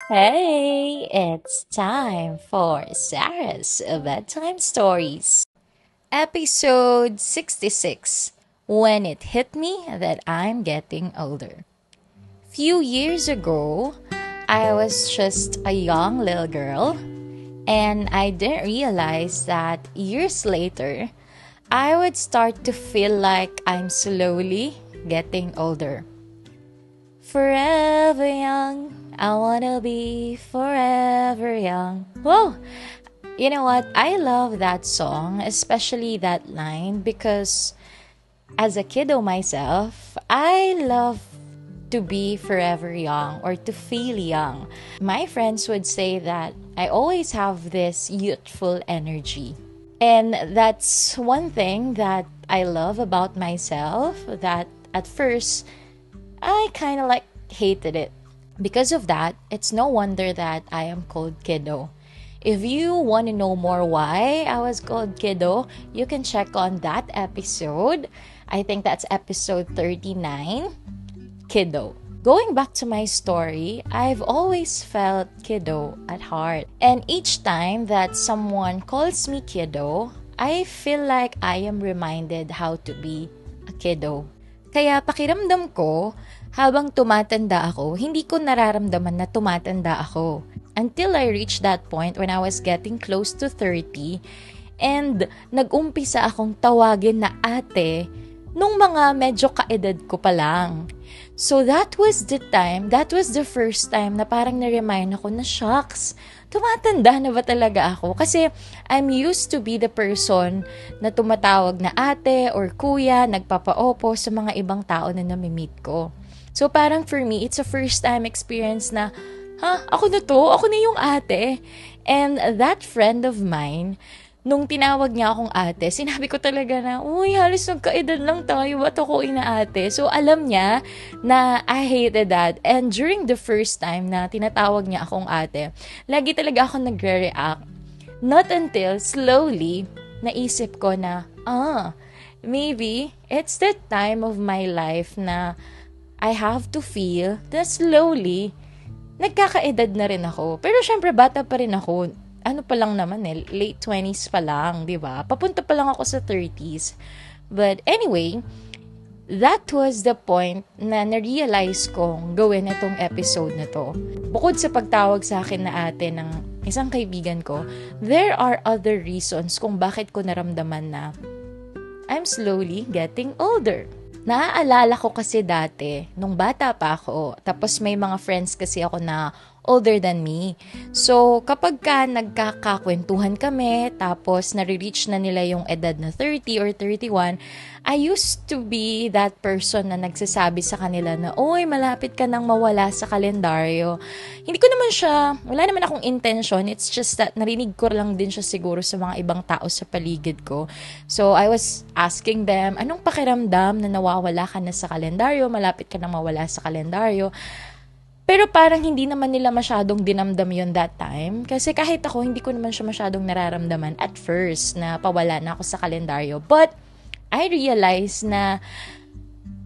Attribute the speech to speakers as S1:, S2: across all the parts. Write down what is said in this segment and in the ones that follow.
S1: Hey, it's time for Sarah's Bedtime Stories. Episode 66, When It Hit Me That I'm Getting Older. Few years ago, I was just a young little girl, and I didn't realize that years later, I would start to feel like I'm slowly getting older. Forever young, I wanna be forever young. Whoa! You know what? I love that song, especially that line, because as a kiddo myself, I love to be forever young or to feel young. My friends would say that I always have this youthful energy. And that's one thing that I love about myself, that at first I kind of like hated it. Because of that, it's no wonder that I am called kiddo. If you want to know more why I was called kiddo, you can check on that episode. I think that's episode 39, Kiddo. Going back to my story, I've always felt kiddo at heart. And each time that someone calls me kiddo, I feel like I am reminded how to be a kiddo. Kaya pakiramdam ko, habang tumatanda ako, hindi ko nararamdaman na tumatanda ako. Until I reached that point when I was getting close to 30 and nag-umpisa akong tawagin na ate nung mga medyo kaedad ko pa lang. So that was the first time na parang na-remind ako na shocks, tumatanda na ba talaga ako? Kasi I'm used to be the person na tumatawag na ate or kuya, nagpapa-opo sa mga ibang tao na nami-meet ko. So parang for me, it's a first time experience na, ako na to? Ako na yung ate? And that friend of mine, nung tinawag niya akong ate, sinabi ko talaga na, uy, halos nagkaedad lang tayo, ba't ako inaate? So, alam niya na I hated that. And during the first time na tinatawag niya akong ate, lagi talaga ako nagre-react. Not until slowly, naisip ko na, maybe it's the time of my life na I have to feel that slowly, nagkakaedad na rin ako. Pero syempre, bata pa rin ako. Ano pa lang naman late 20s pa lang, di ba? Papunta pa lang ako sa 30s. But anyway, that was the point na na-realize kong gawin itong episode na to. Bukod sa pagtawag sa akin na ate ng isang kaibigan ko, there are other reasons kung bakit ko naramdaman na I'm slowly getting older. Naaalala ko kasi dati, nung bata pa ako, tapos may mga friends kasi ako na older than me. So, kapag ka nagkakakwentuhan kami, tapos nare-reach na nila yung edad na 30 or 31, I used to be that person na nagsasabi sa kanila na, oy, malapit ka nang mawala sa kalendaryo. Hindi ko naman wala naman akong intention. It's just that narinig ko lang din siya siguro sa mga ibang tao sa paligid ko. So, I was asking them, anong pakiramdam na nawawala ka na sa kalendaryo, malapit ka nang mawala sa kalendaryo? Pero parang hindi naman nila masyadong dinamdam yun that time. Kasi kahit ako, hindi ko naman siya masyadong nararamdaman at first na pawala na ako sa kalendaryo. But I realized na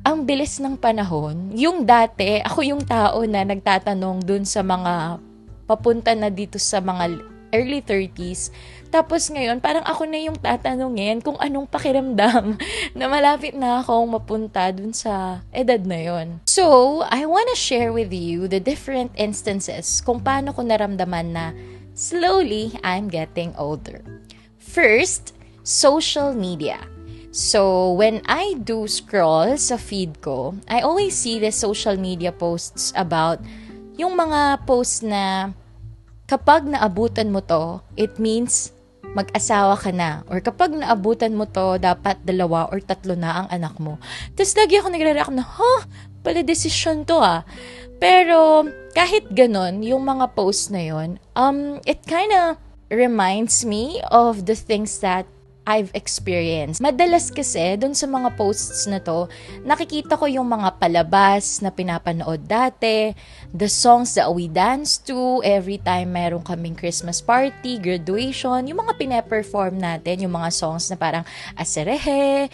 S1: ang bilis ng panahon. Yung dati, ako yung tao na nagtatanong dun sa mga papunta na dito sa mga early 30s. Tapos ngayon, parang ako na yung tatanungin kung anong pakiramdam na malapit na akong mapunta dun sa edad na yon. So, I wanna share with you the different instances kung paano ko naramdaman na slowly I'm getting older. First, social media. So, when I do scroll sa feed ko, I always see the social media posts about yung mga posts na kapag naabutan mo to, it means mag-asawa ka na. Or kapag naabutan mo to, dapat 2 or 3 na ang anak mo. Tapos lagi ako nagre-react na, pala desisyon to Pero kahit ganun, yung mga posts na yun, it kinda reminds me of the things that I've experienced. Madalas kasi, dun sa mga posts na to, nakikita ko yung mga palabas na pinapanood dati, the songs that we dance to every time meron kaming Christmas party, graduation, yung mga pinaperform natin, yung mga songs na parang Aserehe,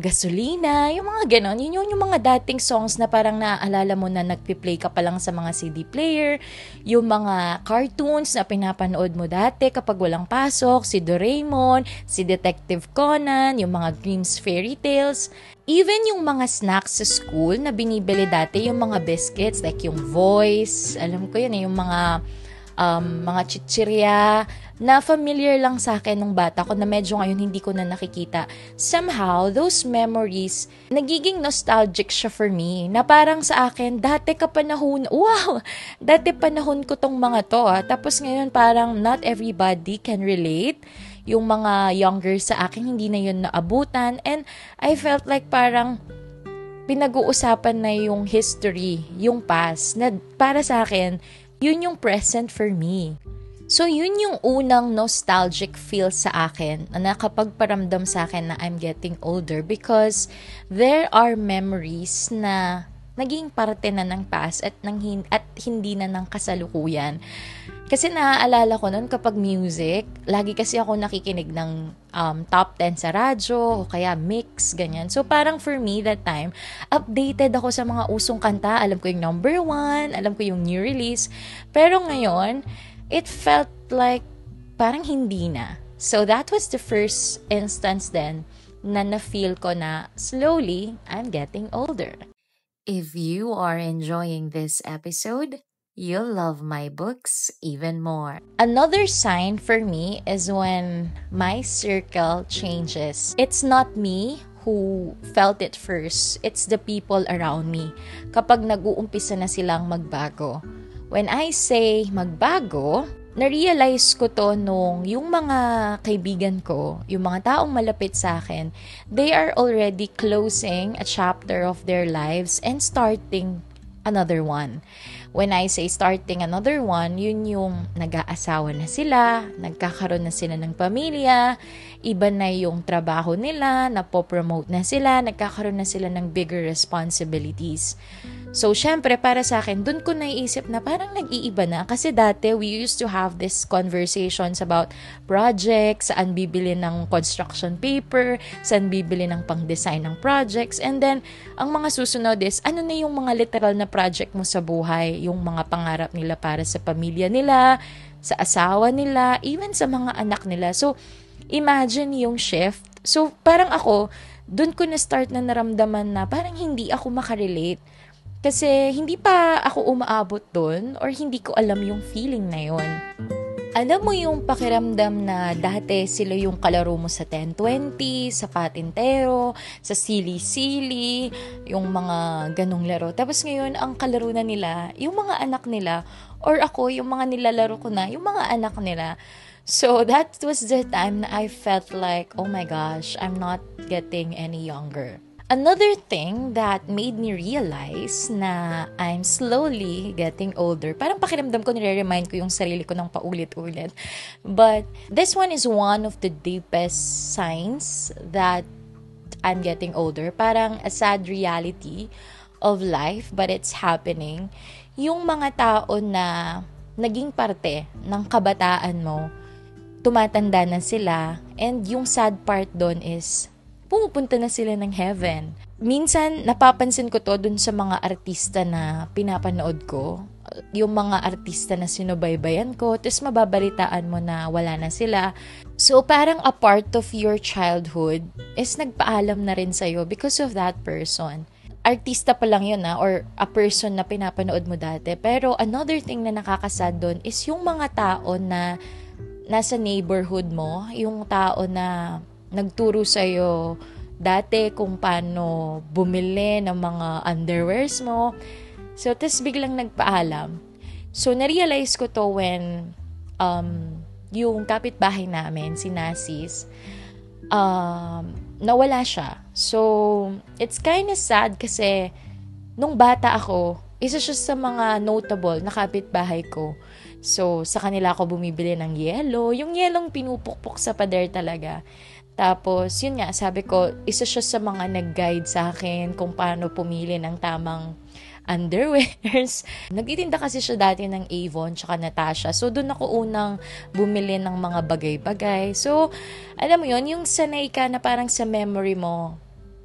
S1: Gasolina, yung mga ganon. Yung mga dating songs na parang naaalala mo na nagpi-play ka pa lang sa mga CD player, yung mga cartoons na pinapanood mo dati kapag walang pasok, si Doraemon, si Detective Conan, yung mga Grimm's Fairy Tales, even yung mga snacks sa school na binibili dati, yung mga biscuits, like yung Voice, alam ko yun, yung mga chichirya na familiar lang sa akin nung bata ko na medyo ngayon hindi ko na nakikita. Somehow, those memories, nagiging nostalgic siya for me. Na parang sa akin, dati kapanahon, wow! Dati panahon ko tong mga to. Tapos ngayon parang not everybody can relate. Yung mga younger sa akin, hindi na yun naabutan. And I felt like parang pinag-uusapan na yung history, yung past, na para sa akin, yun yung present for me. So, yun yung unang nostalgic feel sa akin na nakapagparamdam sa akin na I'm getting older because there are memories na naging parte na ng past at hindi na ng kasalukuyan. Kasi naaalala ko nun kapag music, lagi kasi ako nakikinig ng top 10 sa radyo o kaya mix, ganyan. So parang for me that time, updated ako sa mga usong kanta. Alam ko yung number 1, alam ko yung new release. Pero ngayon, it felt like parang hindi na. So that was the first instance then na na-feel ko na slowly, I'm getting older. If you are enjoying this episode, you'll love my books even more. Another sign for me is when my circle changes. It's not me who felt it first. It's the people around me. Kapag nag-uumpisa na silang magbago. When I say magbago, na-realize ko to nung yung mga kaibigan ko, yung mga taong malapit sa akin, they are already closing a chapter of their lives and starting another one. When I say starting another one, yun yung nag-aasawa na sila, nagkakaroon na sila ng pamilya, iba na yung trabaho nila, napopromote na sila, nagkakaroon na sila ng bigger responsibilities. So, syempre, para sa akin, dun ko naiisip na parang nag-iiba na. Kasi dati, we used to have these conversations about projects, saan bibili ng construction paper, saan bibili ng pang-design ng projects. And then, ang mga susunod is, ano na yung mga literal na project mo sa buhay, yung mga pangarap nila para sa pamilya nila, sa asawa nila, even sa mga anak nila. So, imagine yung shift. So, parang ako, dun ko na-start na naramdaman na parang hindi ako makarelate. Kasi hindi pa ako umaabot doon or hindi ko alam yung feeling na yon. Alam mo yung pakiramdam na dati sila yung kalaro mo sa 10-20, sa patintero, sa sili-sili, yung mga ganong laro. Tapos ngayon, ang kalaro na nila, yung mga anak nila, or ako, yung mga nilalaro ko na, yung mga anak nila. So that was the time na I felt like, oh my gosh, I'm not getting any younger. Another thing that made me realize na I'm slowly getting older, parang pakiramdam ko, nire-remind ko yung sarili ko ng paulit-ulit. But this one is one of the deepest signs that I'm getting older. Parang a sad reality of life, but it's happening. Yung mga tao na naging parte ng kabataan mo, tumatanda na sila, and yung sad part doon is pumupunta na sila ng heaven. Minsan, napapansin ko to dun sa mga artista na pinapanood ko. Yung mga artista na sinubaybayan ko, tapos mababalitaan mo na wala na sila. So, parang a part of your childhood is nagpaalam na rin sa'yo because of that person. Artista pa lang yun or a person na pinapanood mo dati. Pero another thing na nakakasad dun is yung mga tao na nasa neighborhood mo, yung tao na nagturo sa'yo dati kung paano bumili ng mga underwears mo. So, tas biglang nagpaalam. So, na-realize ko to when yung kapitbahay namin, si Nasis, nawala siya. So, it's kind of sad kasi nung bata ako, isa siya sa mga notable na kapitbahay ko. So, sa kanila ako bumibili ng yelo. Yung yelong pinupukpok sa pader talaga. Tapos, yun nga, sabi ko, isa siya sa mga nag-guide sa akin kung paano pumili ng tamang underwears. Nagtitinda kasi siya dati ng Avon tsaka Natasha. So, doon ako unang bumili ng mga bagay-bagay. So, alam mo yun, yung sanay ka na parang sa memory mo,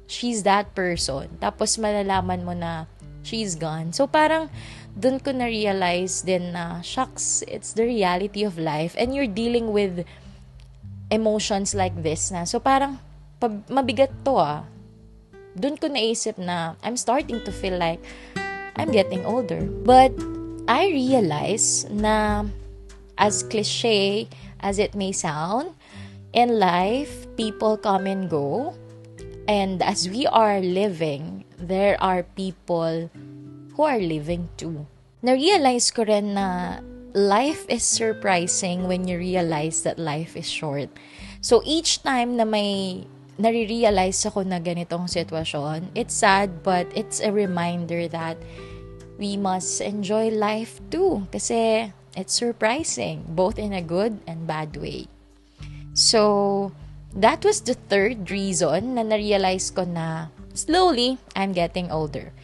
S1: she's that person. Tapos malalaman mo na she's gone. So parang dun ko na-realize din na, shucks, it's the reality of life and you're dealing with emotions like this na. So parang mabigat to Dun ko naisip na I'm starting to feel like I'm getting older. But I realize na, as cliche as it may sound, in life, people come and go. And as we are living, there are people who are living too. Na-realize ko rin na life is surprising when you realize that life is short. So each time na may nare-realize ako na ganitong sitwasyon, it's sad but it's a reminder that we must enjoy life too. Kasi it's surprising, both in a good and bad way. So that was the third reason na na-realize ko na slowly, I'm getting older.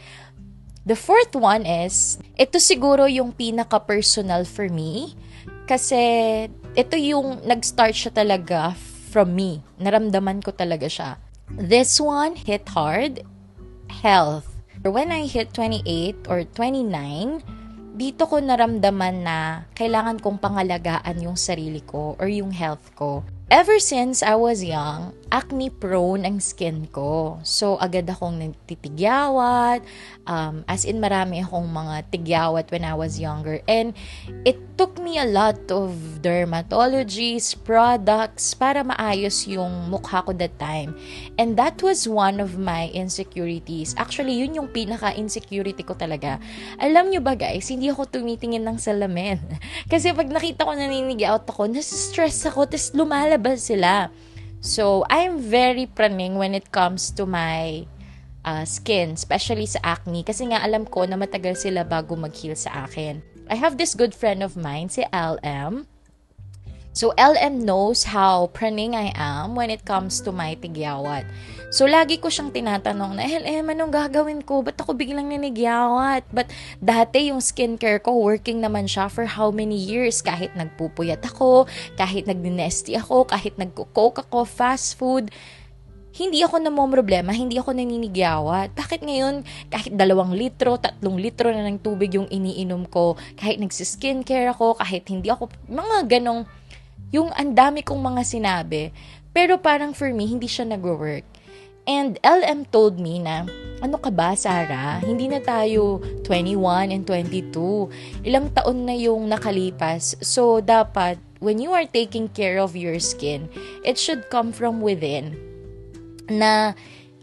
S1: The fourth one is, ito siguro yung pinaka-personal for me kasi ito yung nag-start siya talaga from me. Naramdaman ko talaga siya. This one hit hard, health. When I hit 28 or 29, dito ko naramdaman na kailangan kong pangalagaan yung sarili ko or yung health ko. Ever since I was young, acne prone ang skin ko. So, agad akong nagtitigyawat. As in, marami akong mga tigyawat when I was younger. And it took me a lot of dermatologies, products, para maayos yung mukha ko that time. And that was one of my insecurities. Actually, yun yung pinaka-insecurity ko talaga. Alam nyo ba guys, hindi ako tumitingin ng salamin. Kasi pag nakita ko naninigyawat ako, nasa-stress ako, tas lumalabas sila. So, I'm very praning when it comes to my skin, especially sa acne. Kasi nga alam ko na matagal sila bago mag-heal sa akin. I have this good friend of mine, si LM. So, LM knows how praning I am when it comes to my tigyawat. So, lagi ko siyang tinatanong na, LM, anong gagawin ko? Ba't ako biglang nanigyawat? But dati yung skincare ko, working naman siya for how many years? Kahit nagpupuyat ako, kahit nagdinesty ako, kahit nagko-coke ako, fast food, hindi ako namomroblema, hindi ako naninigyawat. Bakit ngayon, kahit 2 litro, 3 litro na ng tubig yung iniinom ko, kahit nagsiskincare ako, kahit hindi ako, mga ganong, yung andami kong mga sinabi. Pero parang for me, hindi siya nag-work. And LM told me na, ano ka ba, Sarah? Hindi na tayo 21 and 22. Ilang taon na yung nakalipas. So, dapat, when you are taking care of your skin, it should come from within. Na,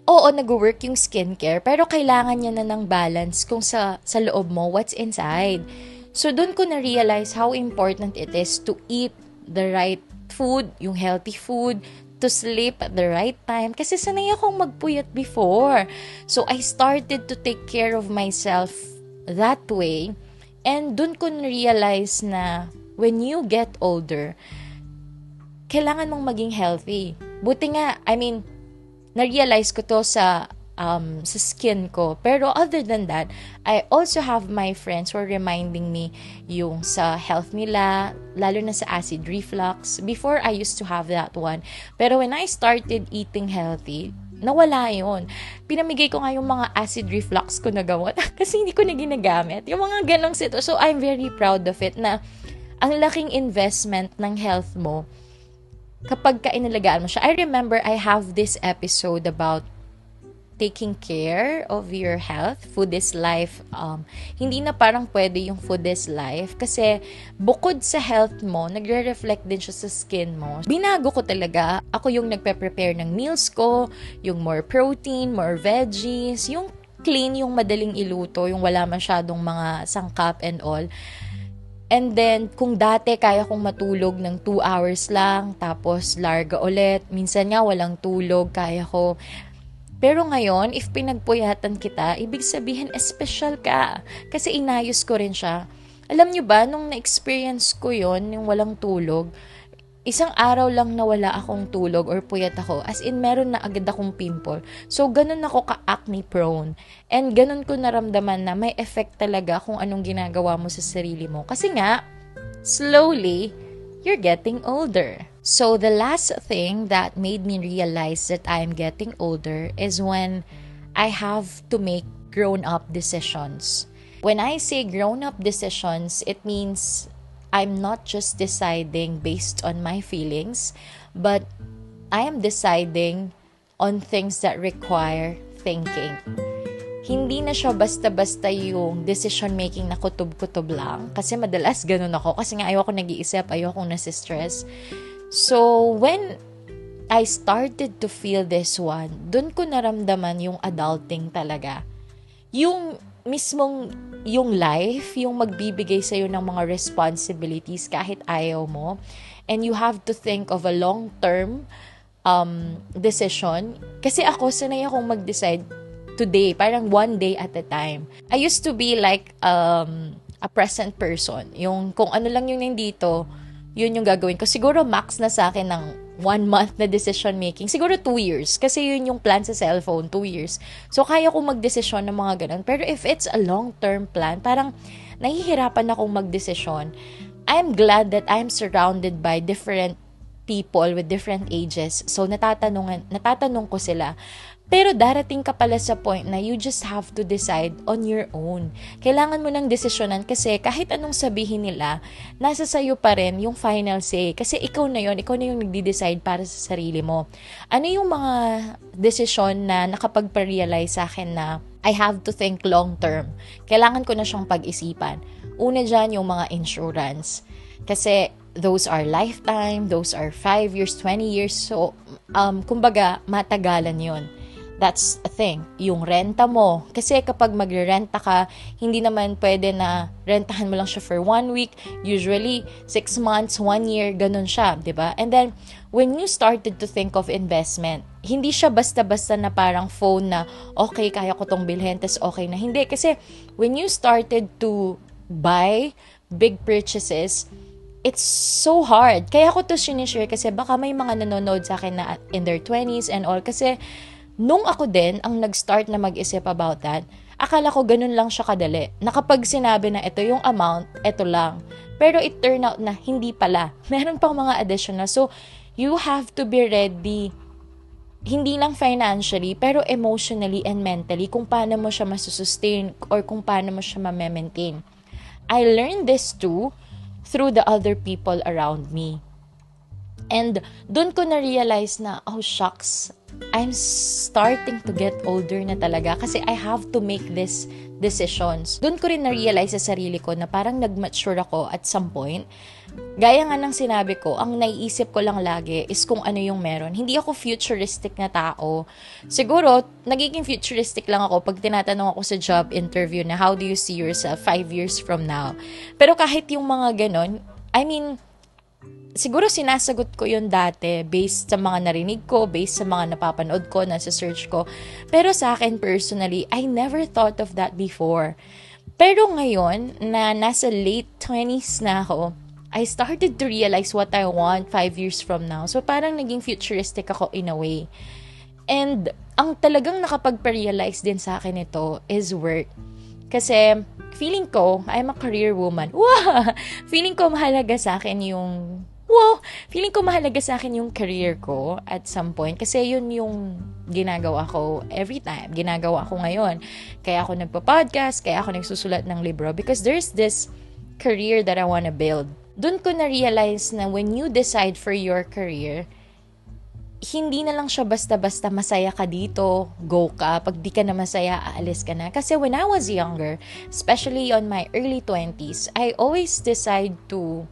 S1: oo, nag-work yung skincare, pero kailangan niya na ng balance kung sa loob mo, what's inside. So, dun ko na-realize how important it is to eat the right food, yung healthy food, to sleep at the right time. Kasi sanay akong magpuyat before. So, I started to take care of myself that way. And dun ko na-realize na when you get older, kailangan mong maging healthy. Buti nga, na-realize ko to sa skin ko. Pero other than that, I also have my friends who are reminding me yung sa health nila, lalo na sa acid reflux. Before, I used to have that one. Pero when I started eating healthy, nawala yun. Pinamigay ko nga yung mga acid reflux ko na gamot kasi hindi ko na ginagamit. Yung mga ganong sitwasyon. So, I'm very proud of it na ang laking investment ng health mo kapag inalagaan mo siya. I remember I have this episode about taking care of your health. Food is life. Hindi na parang pwede yung food is life kasi bukod sa health mo, nagre-reflect din siya sa skin mo. Binago ko talaga. Ako yung nagpe-prepare ng meals ko, yung more protein, more veggies, yung clean, yung madaling iluto, yung wala masyadong mga sangkap and all. And then, kung dati kaya kong matulog ng 2 hours lang, tapos larga ulit, minsan nga walang tulog, kaya ko. Pero ngayon, if pinagpuyatan kita, ibig sabihin, espesyal ka. Kasi inayos ko rin siya. Alam nyo ba, nung na-experience ko yon yung walang tulog, 1 araw lang na wala akong tulog or puyat ako. As in, meron na agad akong pimple. So, ganun ako ka-acne prone. And ganun ko naramdaman na may effect talaga kung anong ginagawa mo sa sarili mo. Kasi nga, slowly, you're getting older. So the last thing that made me realize that I'm getting older is when I have to make grown-up decisions. When I say grown-up decisions, it means I'm not just deciding based on my feelings, but I am deciding on things that require thinking. Hindi na siya basta-basta yung decision making na kutob-kutob lang. Kasi madalas ganun ako. Kasi nga ayoko nag-iisip, ayoko nasistress. So, when I started to feel this one, dun ko naramdaman yung adulting talaga. Yung mismong, yung life, yung magbibigay sa'yo ng mga responsibilities kahit ayaw mo. And you have to think of a long-term decision. Kasi ako, sanay akong mag-decide today, parang one day at a time. I used to be like a present person. Yung kung ano lang yung nandito, yun yung gagawin ko. Siguro max na sa akin ng 1 month na decision making. Siguro 2 years. Kasi yun yung plan sa cellphone, 2 years. So, kaya ko magdesisyon ng mga ganun. Pero if it's a long-term plan, parang nahihirapan akong magdesisyon. I'm glad that I'm surrounded by different people with different ages. So, natatanong ko sila. Pero darating ka pala sa point na you just have to decide on your own. Kailangan mo ng desisyonan kasi kahit anong sabihin nila, nasa sayo pa rin yung final say. Kasi ikaw na yung nagde-decide para sa sarili mo. Ano yung mga desisyon na nakapagpa-realize sa akin na I have to think long term? Kailangan ko na siyang pag-isipan. Una dyan yung mga insurance. Kasi those are lifetime, those are 5 years, 20 years. So, kumbaga, matagalan yun. That's a thing. Yung renta mo. Kasi kapag magre-renta ka, hindi naman pwede na rentahan mo lang siya for 1 week. Usually, 6 months, 1 year, ganun siya, di ba? And then, when you started to think of investment, hindi siya basta-basta na parang phone na, okay, kaya ko tong bilhin, tas okay na. Hindi. Kasi, when you started to buy big purchases, it's so hard. Kaya ko to sinishare kasi baka may mga nanonood sa akin na in their 20s and all. Kasi, nung ako din ang nag-start na mag-isip about that, akala ko ganun lang siya kadali. Na kapag sinabi na ito yung amount, ito lang. Pero it turned out na hindi pala. Meron pang mga additional. So, you have to be ready, hindi lang financially, pero emotionally and mentally, kung paano mo siya masusustain or kung paano mo siya ma-maintain. I learned this too through the other people around me. And doon ko na-realize na, oh shucks, I'm starting to get older na talaga kasi I have to make these decisions. Doon ko rin na-realize sa sarili ko na parang nag-mature ako at some point. Gaya nga ng sinabi ko, ang naiisip ko lang lagi is kung ano yung meron. Hindi ako futuristic na tao. Siguro, nagiging futuristic lang ako pag tinatanong ako sa job interview na how do you see yourself 5 years from now? Pero kahit yung mga ganon, I mean, siguro sinasagot ko yun dati based sa mga narinig ko, based sa mga napapanood ko, nasa search ko. Pero sa akin personally, I never thought of that before. Pero ngayon, na nasa late 20s na ako, I started to realize what I want 5 years from now. So parang naging futuristic ako in a way. And ang talagang nakapagpa-realize din sa akin ito is work. Kasi feeling ko, I'm a career woman. Wow! Feeling ko mahalaga sa akin yung career ko at some point. Kasi yun yung ginagawa ko every time. Ginagawa ko ngayon. Kaya ako nagpa-podcast, kaya ako nagsusulat ng libro. Because there's this career that I wanna build. Doon ko na-realize na when you decide for your career, hindi na lang siya basta-basta masaya ka dito, go ka. Pag di ka na masaya, aalis ka na. Kasi when I was younger, especially on my early 20s, I always decide to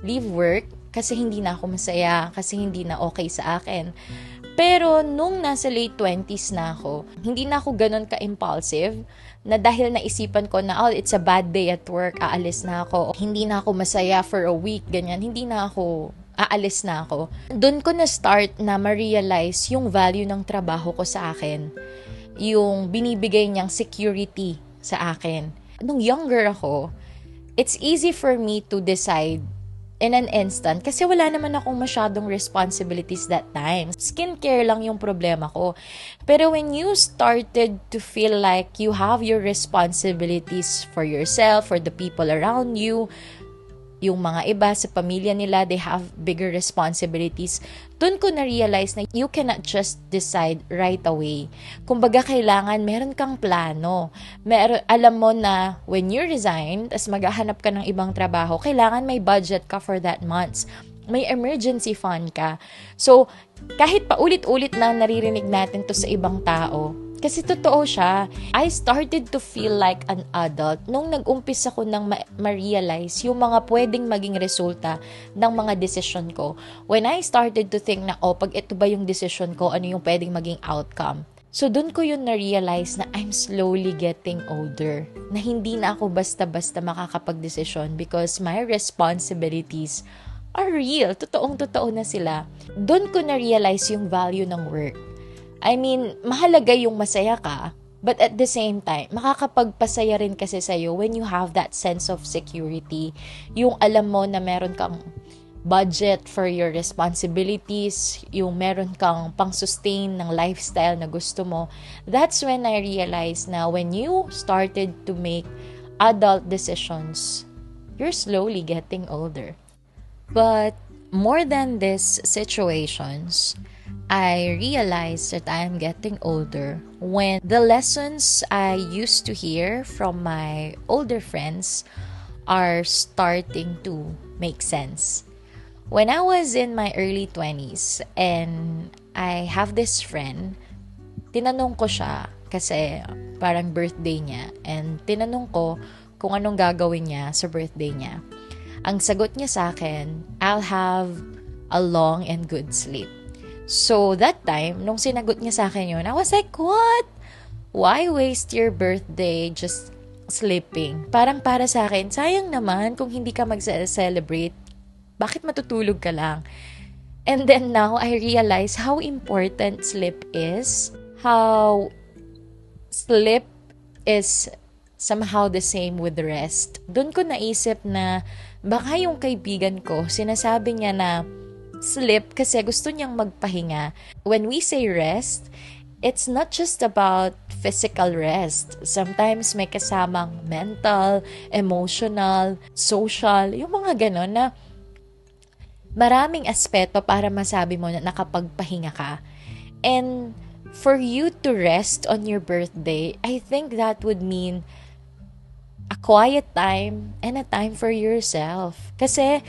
S1: leave work kasi hindi na ako masaya, kasi hindi na okay sa akin. Pero nung nasa late 20s na ako, hindi na ako ganun ka-impulsive na dahil naisipan ko na, oh, it's a bad day at work, aalis na ako. Hindi na ako masaya for a week, ganyan. Hindi na ako, aalis na ako. Doon ko na-start na ma-realize yung value ng trabaho ko sa akin. Yung binibigay niyang security sa akin. Nung younger ako, it's easy for me to decide in an instant kasi wala naman akong masyadong responsibilities that time. Skincare lang yung problema ko. Pero when you started to feel like you have your responsibilities for yourself, for the people around you, yung mga iba sa pamilya nila, they have bigger responsibilities. Doon ko na-realize na you cannot just decide right away. Kumbaga, kailangan meron kang plano. Alam mo na when you resign, tas maghahanap ka ng ibang trabaho, kailangan may budget ka for that month. May emergency fund ka. So, kahit paulit-ulit na naririnig natin to sa ibang tao, kasi totoo siya. I started to feel like an adult nung nag-umpisa ko nang ma-realize yung mga pwedeng maging resulta ng mga decision ko. When I started to think na, pag ito ba yung decision ko, ano yung pwedeng maging outcome? So, dun ko yun na-realize na I'm slowly getting older. Na hindi na ako basta-basta makakapag-desisyon because my responsibilities are real. Totoong-totoo na sila. Dun ko na-realize yung value ng work. I mean, mahalaga yung masaya ka, but at the same time, makakapagpasaya rin kasi sa'yo when you have that sense of security. Yung alam mo na meron kang budget for your responsibilities, yung meron kang pang-sustain ng lifestyle na gusto mo. That's when I realized na when you started to make adult decisions, you're slowly getting older. But more than these situations, I realized that I'm getting older when the lessons I used to hear from my older friends are starting to make sense. When I was in my early 20s and I have this friend, tinanong ko siya kasi parang birthday niya and tinanong ko kung anong gagawin niya sa birthday niya. Ang sagot niya sa akin, I'll have a long and good sleep. So, that time, nung sinagot niya sa akin yun, I was like, what? Why waste your birthday just sleeping? Parang para sa akin, sayang naman kung hindi ka mag-celebrate. Bakit matutulog ka lang? And then now, I realize how important sleep is. How sleep is somehow the same with rest. Doon ko naisip na baka yung kaibigan ko, sinasabi niya na sleep kasi gusto niyang magpahinga. When we say rest, it's not just about physical rest. Sometimes may kasamang mental, emotional, social, yung mga ganon na maraming aspeto para masabi mo na nakapagpahinga ka. And for you to rest on your birthday, I think that would mean a quiet time and a time for yourself. Kasi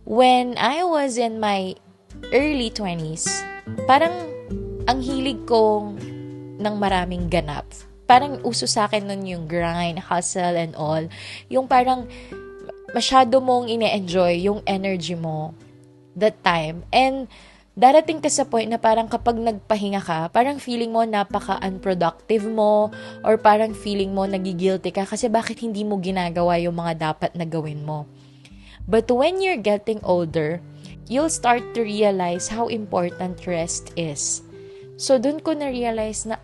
S1: when I was in my early 20s, parang ang hilig kong ng maraming ganap. Parang uso sa akin nun yung grind, hustle and all. Yung parang masyado mong ine-enjoy yung energy mo that time. And darating ka sa point na parang kapag nagpahinga ka, parang feeling mo napaka-unproductive mo or parang feeling mo nagigilty ka kasi bakit hindi mo ginagawa yung mga dapat na gawin mo. But when you're getting older, you'll start to realize how important rest is. So, dun ko na-realize na,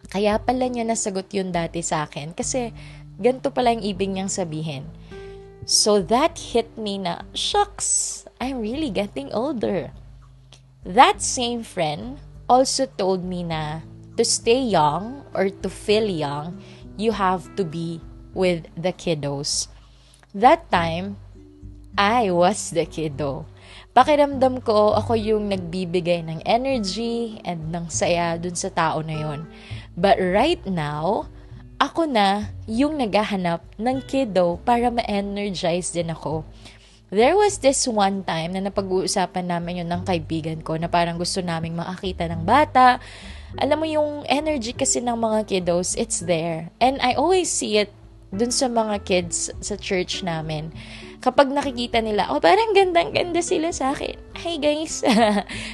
S1: kaya pala niya nasagot yun dati sa akin. Kasi, ganito pala yung ibig niyang sabihin. So, that hit me na, shucks, I'm really getting older. That same friend also told me na, to stay young or to feel young, you have to be with the kiddos. That time, I was the kiddo. Pakiramdam ko, ako yung nagbibigay ng energy and ng saya dun sa tao na yon. But right now, ako na yung naghahanap ng kiddo para ma-energize din ako. There was this one time na napag-uusapan namin yun ng kaibigan ko na parang gusto naming makakita ng bata. Alam mo yung energy kasi ng mga kiddos, it's there. And I always see it dun sa mga kids sa church namin. Kapag nakikita nila, parang gandang-ganda sila sa akin. Hi guys!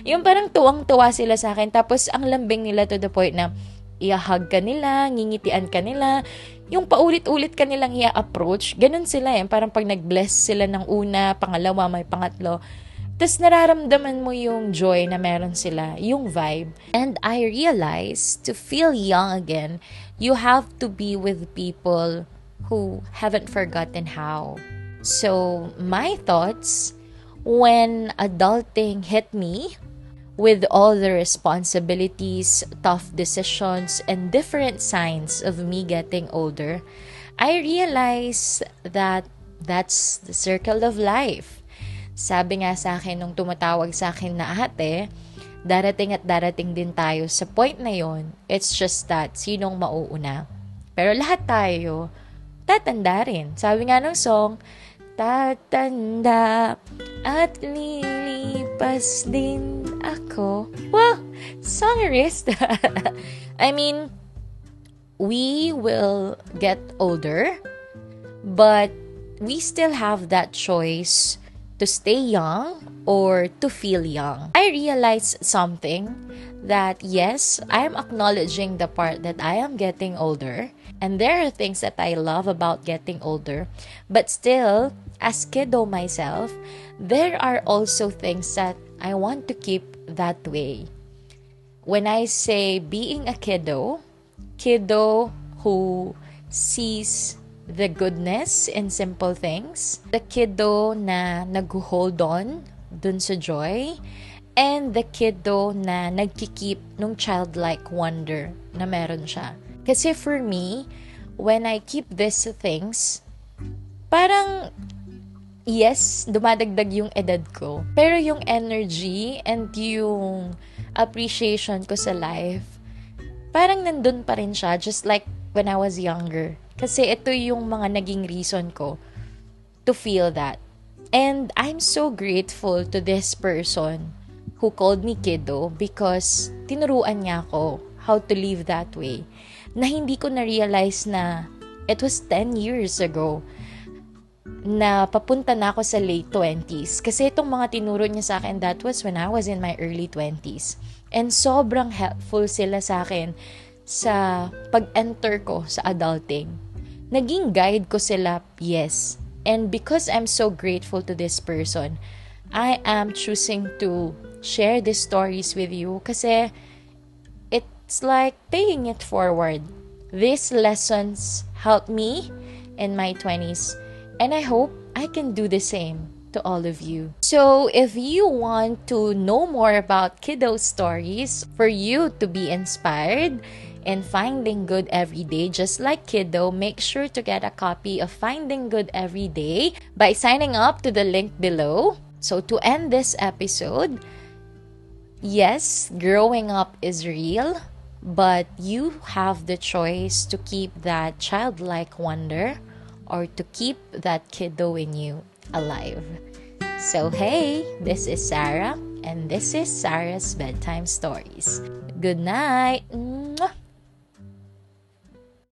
S1: Yung parang tuwang-tuwa sila sa akin. Tapos ang lambing nila to the point na i-hug ka nila, ngingitian ka nila. Yung paulit-ulit ka nilang i-approach. Ganun sila Parang pag nag-bless sila ng una, pangalawa, may pangatlo. Tapos nararamdaman mo yung joy na meron sila, yung vibe. And I realized to feel young again, you have to be with people who haven't forgotten how. So, my thoughts when adulting hit me with all the responsibilities, tough decisions, and different signs of me getting older, I realized that That's the circle of life. Sabi nga sa akin nung tumatawag sa akin na ate, darating at darating din tayo sa point na yon. It's just that sinong mauuna. Pero lahat tayo, tatanda rin. Sabi nga ng song, tatanda at lilipas din ako. Well, songerist. I mean, we will get older, but we still have that choice to stay young or to feel young. I realized something that yes, I'm acknowledging the part that I am getting older, and there are things that I love about getting older, but still, as kiddo myself, there are also things that I want to keep that way. When I say being a kiddo who sees the goodness in simple things, the kiddo na nag-hold on dun sa joy, and the kiddo na nagkikeep nung childlike wonder na meron siya. Kasi for me, when I keep these things, parang yes, dumadagdag yung edad ko. Pero yung energy and yung appreciation ko sa life, parang nandun pa rin siya, just like when I was younger. Kasi ito yung mga naging reason ko to feel that. And I'm so grateful to this person who called me kiddo because tinuruan niya ako how to live that way. Na hindi ko na-realize na it was 10 years ago na papunta na ako sa late 20s. Kasi itong mga tinuro niya sa akin, that was when I was in my early 20s. And sobrang helpful sila sa akin sa pag-enter ko sa adulting. Naging guide ko sila, yes. And because I'm so grateful to this person, I am choosing to share these stories with you kasi it's like paying it forward. These lessons helped me in my 20s, and I hope I can do the same to all of you. So if you want to know more about kiddo stories, for you to be inspired and finding good every day, just like kiddo, make sure to get a copy of Finding Good Every Day by signing up to the link below. So to end this episode, yes, growing up is real, but you have the choice to keep that childlike wonder or to keep that kiddo in you alive. So hey, this is Sarah, and this is Sarah's Bedtime Stories. Good night.